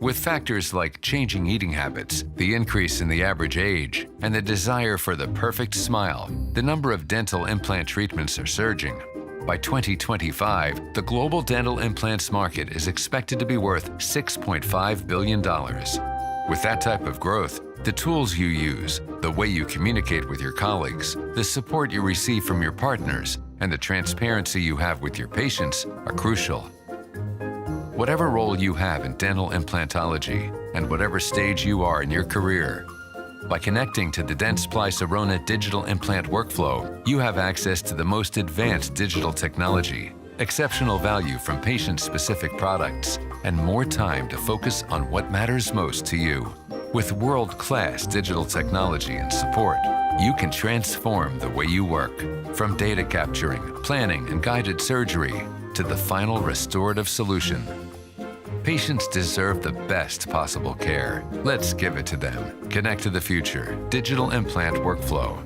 With factors like changing eating habits, the increase in the average age, and the desire for the perfect smile, the number of dental implant treatments are surging. By 2025, the global dental implants market is expected to be worth $6.5 billion. With that type of growth, the tools you use, the way you communicate with your colleagues, the support you receive from your partners, and the transparency you have with your patients are crucial. Whatever role you have in dental implantology and whatever stage you are in your career, by connecting to the Dentsply Sirona digital implant workflow, you have access to the most advanced digital technology, exceptional value from patient-specific products, and more time to focus on what matters most to you. With world-class digital technology and support, you can transform the way you work, from data capturing, planning, and guided surgery to the final restorative solution. Patients deserve the best possible care. Let's give it to them. Connect to the future. Digital implant workflow.